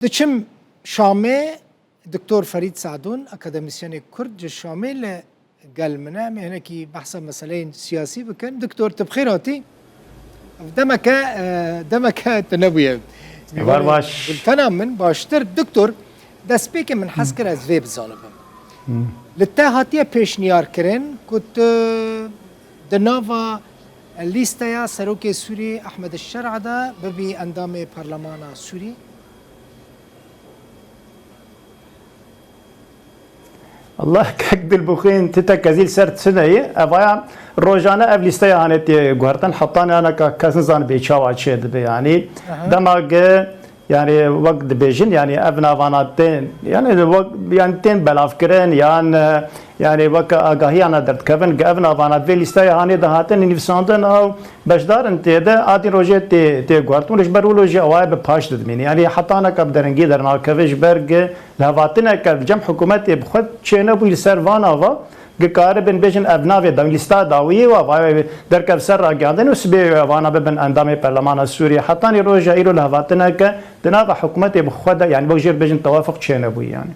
دچم شامي دكتور فريد سعدون أكاديميسيان كرد شامي قال منا هناكي بحث مسألين سياسي بكن دكتور تبخيراتي دمك تنبيه باش بالتنام من باشتر دكتور دسبيك من حسكر از ويب ظالبم للتاهاتية بيشنيار كرين كنت دنافا الليستيا سروكي سوري أحمد الشرعدة ببي أندامي برلمان سوري الله كقد البخين تتكزيل سرت سنة أبايا روجانا أفليستيا هانتي قهرتن حطاني أنا كاسنزان بيتشاو شيء يعني دماغ يعني وقت بيجن يعني أبنا فاناتين يعني وقت يعني تين بلافكرين يعني وقت أجاهي أنا درت كفن أبنا فانات فيليستيا هاني دهاتن نفساندن أو بشدار أنت ده عادي روجة تي قهرتون ليش برولوجي أواي بباش دميني يعني حتى أنا كبدرنجي درنا كفيش برج لهواتنا كجمع حكومتي بخد شينا بيل سروانا و قارب بيجن أبناء دوليستا داوية و در كفسر راجعدن وسبي وانا ببن أندامي برلمان السوري حتى نروجا إلو لهواتنا كدنا حكومتي بخد يعني بوجر بيجن توافق شينا بوي يعني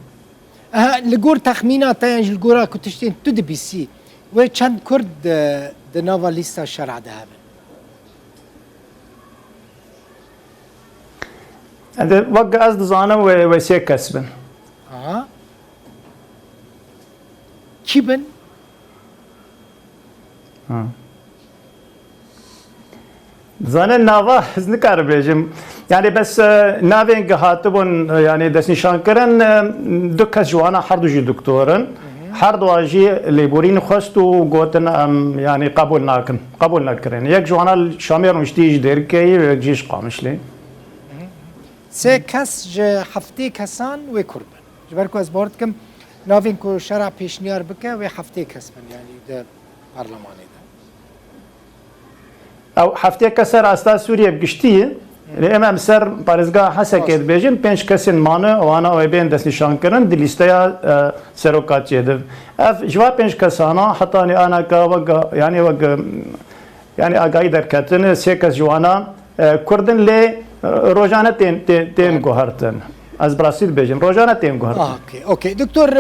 لجور تخمينات يعني الجورا كنتشتين تدبي سي وشان كرد دنافا ليستا الشرع دهب هذا وقت أصد زانا وسيا كسبن كيبن زانا نافا نكار بيجم يعني بس نافين قهاتبون يعني دس نشان كرن دكاس جوانا حردو جي دكتورن حردو اجي ليبورين خستو قوتن يعني قبول ناكرن يك جوانا الشامير مشتيج ديركي يك جيش قامش لي سه کس هفته کسان و کربن جبر کو از بارد کم ناوین کو شرع پیشنیار بکه و هفته کس من يعني ده برلمانه ده او هفته کسر استا سوریه بگشتیه امام سر پارزگاه حسکت بیجن پنج کسین مانه وانا و بین دست نشان کردن دی لیستیا سروکاتیه ده اف جوا پنج کسانا حتی انا کا يعني آگاهی در کتن سه کس جوانا کردن لی روزانه تين قهرتن از براسيل بيجن روزانه تين قهرتن اوكي دكتور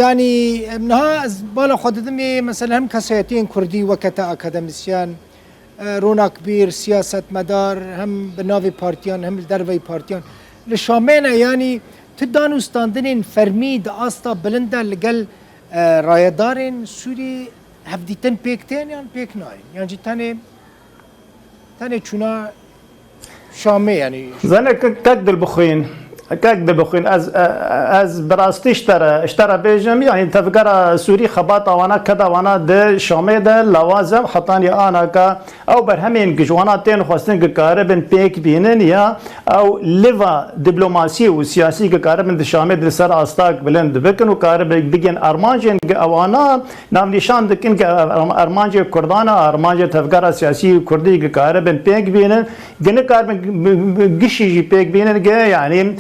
يعني منها بالا خدمي مثلا هم كسيتين كردي وكتا اكاديميسيان رونا كبير سياسة مدار هم بنافي بارتيان هم الدروي بارتيان لشامينا يعني تدانو ستاندنين فرميد استا بلندا لقل رايدارين سوري هفديتن بيكتين يعني بيك ناين يعني جتاني چونا شامي يعني زين كقد البخين از براستی اشترى بيجم يعني تفكر سوري خباطه وانا كذا وانا ده شامي ده لوازم حطاني انا كا او برهمين جوانا تين خواستن كاربن بيك بينن يا او ليفا دبلوماسي وسياسي كاربن ده شامي ده سر استاك بلند بكن وكارب بيجن ارمانجن اوانا نام نشان دكن ارمانج كردانا ارمانج تفكر سياسي كردي كاربن بيك بينن جن كاربن قشي بيك بينن يعني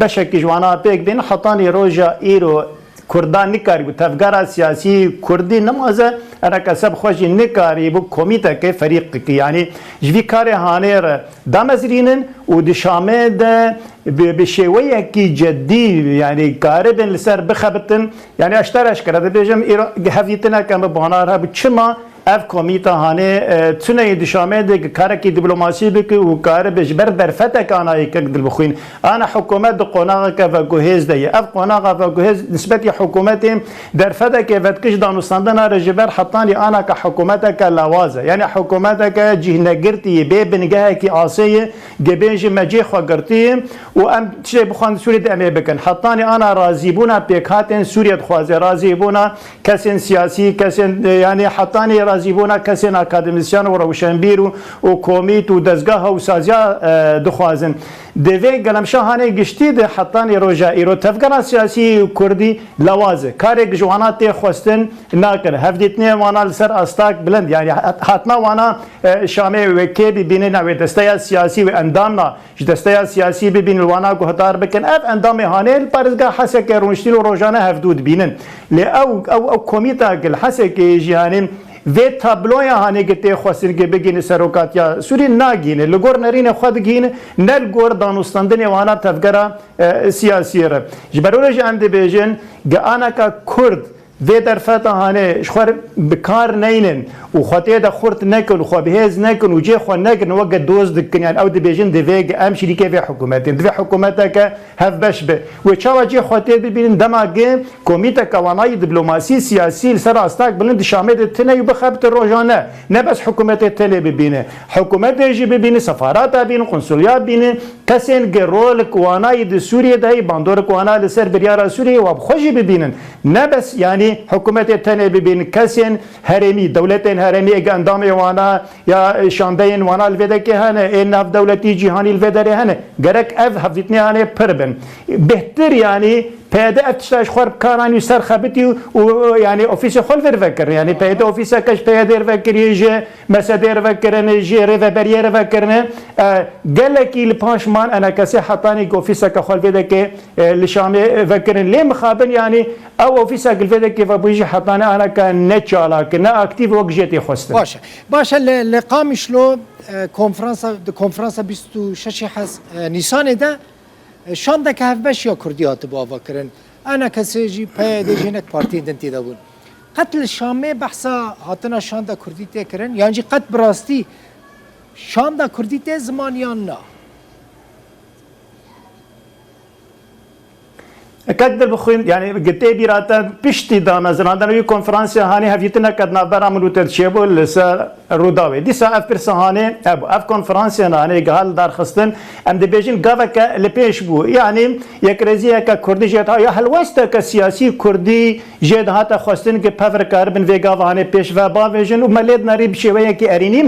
بشك جوانا بيك بين حطاني روجا ايرو كردان نكاري تفكار سياسي كردي نمازه انا كسب خوشي نكاري بو كوميتا كي فريق يعني جوي كاري هانير دامزرينن ودشامه ده بشويه كي جدي يعني كاربن لسر بخبتن يعني اشترش كده بيجم هفيتنا كان بهانارها بتشما اف كوميتا هاني تسنه دشامه ده كاركي دبلوماسي بك وكار بجبر برفتك انا يكد البخين انا حكومات قناغه كفجوهز ده اف قناغه فجوهز نسبه حكومتي درفتك فتكش دانوستاندنا رجبر حطاني انا كحكومتك لوازه يعني حكومتك جهنجرتي ببنجاكي عاصيه جبيج مجي خغرتي وام شي بخان سوريا امي بكن حطاني انا راضيبونا بيكاتن سوريا خواز راضيبونا كسن سياسي كسن يعني حطاني راضيبونا كسن اكاديميسيان وروشنبير وكوميت ودزغاه وسازيا دخوازن دوی گلمشاهانه گشتی ده حتانی روجا ایرو تفکر سیاسی کردی لوازه کاری جوانات خواستن ناکر هفدیتنی وانا لسر استاک بلند يعني حتما وانا شامي وكي ببيننا ودستيا سياسي واندامنا دستيا سياسي ببين وانا قهدار بكن اف اندامي هاني البارزغا حسك رونشتيل روجانا هفدود بينن لا او كوميتا الحسك يعني و تابلویا هانی گته خواستن که بگین سروکاتیا سوری ناگینه لگور نرین خود گینه نل گور دانستاندن وانا تفکر سیاسی ره جبرولش ام دبیجن گانا کا کرد و در فتا هانه شخور بکار نینن و خاطر دا خورت نکن و خواب هز نکن و جه خو نکن وقت دوز دکن یعنی او دبیجن دویگ ام شریکه و حکومتین دوی حکومتا که هف بش به و چاوا جه خاطر ببینن دماغه کمیته کوانای دیپلماسی سیاسی سر استاک بلند شامل تنه و بخبت روزانه نه بس حکومت تله ببینه حکومت جی ببینه سفارات ببینه قنصلیات ببینه کسین رول کوانای د سوریه دای باندور کوانای لسر بریار سوریه و خوشی ببینن نه بس یعنی حکومت تنه ببین کسین هرمی دولتین هرمی اندام وانا یا شاندین وانا الوده که هنه این نف دولتی جهانی الوده هنه گرک اف حفظتنی هنه پربن بهتر یعنی پیاده افتشاش خورب کارانی سر خبتی و یعنی اوفیس خل فکر یعنی پیاده اوفیس کش پیاده فکر یه مساده فکرن یه رو بریه فکرن گلکی لپاشمان انا کسی حتانی اوفیس که خل فده که لشام فکرن لیم مخابن یعنی او اوفیس کل فده که وبیج حتانی انا کن نچالا کن اکتیو وقتی خواسته باشه لقامش لو کنفرانس 26 نیسان ده شان ده که هفبش یا کردیات باوا کرن انا کسی جی پیاده جنک پارتی دنتی دا بون قتل شامه بحثا هاتنا شان ده کردی ته کرن یعنی جی قتل براستی شان ده کردی ته زمانیان نه كدر بخوين يعني قتي بيراتا بشتي دانا زراندنا يو كونفرنس هاني هفيتنا كدنا برامل وترشيبو لسا روداوي دي سا اف برسهاني ابو اف كونفرنس هاني قال دار خستن ام دي بيجين غافك لبيش بو يعني يكرزيه كردي جت يا هلوستا كسياسي كردي جد هاتا خستن كي بافر كاربن فيغاف هاني بيش و با فيجن ومليد ناري بشويه كي اريني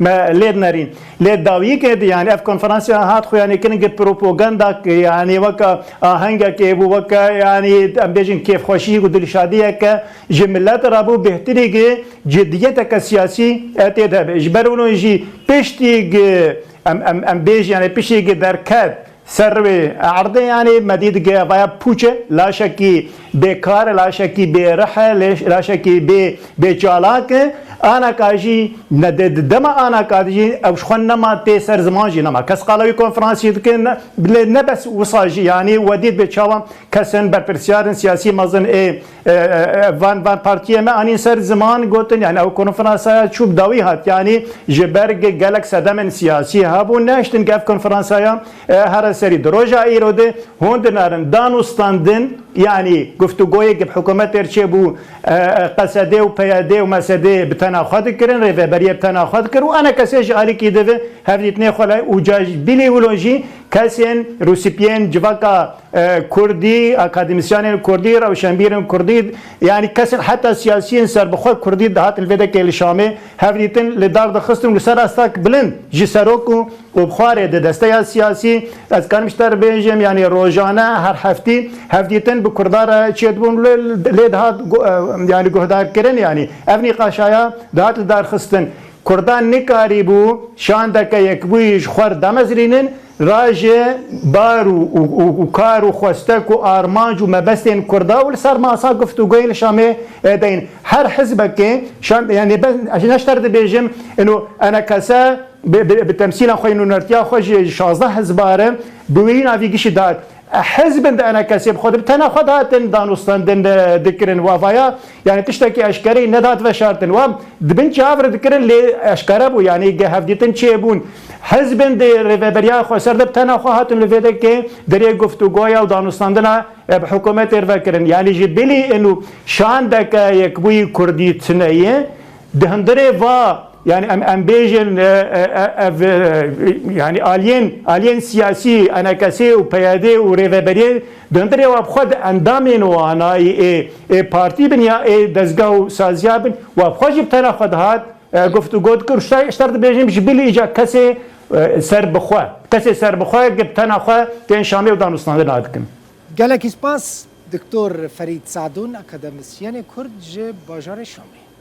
ما ليد نارين ليد داوي كي يعني اف كونفرنس هات خو يعني كن بروباغندا يعني وكا هنگا كي بو يعني ام بيجن كيف خوشي ودل شاديه ك جملات رابو بهتري كي جديه كسياسي اتدا اجبرونو يجي بيشتي ام بيج يعني بيشي دركات سروي عرض يعني مديد جايا بوچه لا شكي بكار لا شكي برحل لا شكي بچالاك انا كاجي ندد دما انا كاجي او شخنا ما تسر زمان جي نما كس قالوي كونفرنس يمكن نبس وصاجي يعني وديد بچاوا كسن برپرسيارن سياسي مازن وان بارتيه ما اني سر زمان قلتن يعني او كونفرنس شوب داوي هات يعني جبرج جالك سدمن سياسي هابو ناشتن كاف كونفرنس هر سری دروجا ایروده هوند نارن دانوستاندن يعني گفتگوی که حکومت ارچه بو قصده و پیاده و مسده بتنا خود کرن ریو بریه بتنا خود کرن و انا کسیش آلی که دوه هفریت نخواه و جاج بیلیولوژی کسین روسیپین جواکا کردی اکادمیسیان کردی روشنبیرن کردی يعني كسر حتى سياسيين سر بخور كردي دهات الفيدا كيل شامي هفريتن لدار دخستم لسر استاك بلند جسروكو وبخاري دستيا سياسي از كان مشتر بيجم يعني روجانا هر هفتي هفريتن بكردار تشدبون لدهات يعني جهدار كرن يعني افني قاشايا دهات الدار خستن كردان نكاري بو شان دك يكبويش خور دمزرينن راجع بارو وكارو خوستك وارمانج ومبستين كردا والسر ما ساقفتو قيل شامي دين هر حزبك شام يعني بس عشان اشترط بيجم انه انا كسا بالتمثيل اخوي انه نرتيا خوش 16 حزباره بوين في قش دات حزب انا كسب خود بتنا خود هاتن دانوستان دن ذكرن وفايا يعني تشتكي اشكري ندات وشارتن و دبن جافر ذكرن لي اشكربو يعني هفديتن تشيبون حزب دي ريفبريا خو سرد بتنا خو هاتن لفيدك دري گفتگويا ودانوستان دنا بحكومه رفكرن يعني جبلي انه شان دك يكبوي كردي تنيه دهندري وا يعني ام بيجن يعني الين سياسي انا كسي وبيادي وريفبري دندري وابخد اندامين وانا بارتي بنيا دزغاو سازيابن وابخج بتنا خدهات گفتگو كر اشترط بيجن جبلي اجا كسي سر بخوا كسي سر بخوا بتنا خوا تن شامي ودانوستان نادكن قالك اسباس دكتور فريد سعدون اكاديميسيان كرد باجار شامي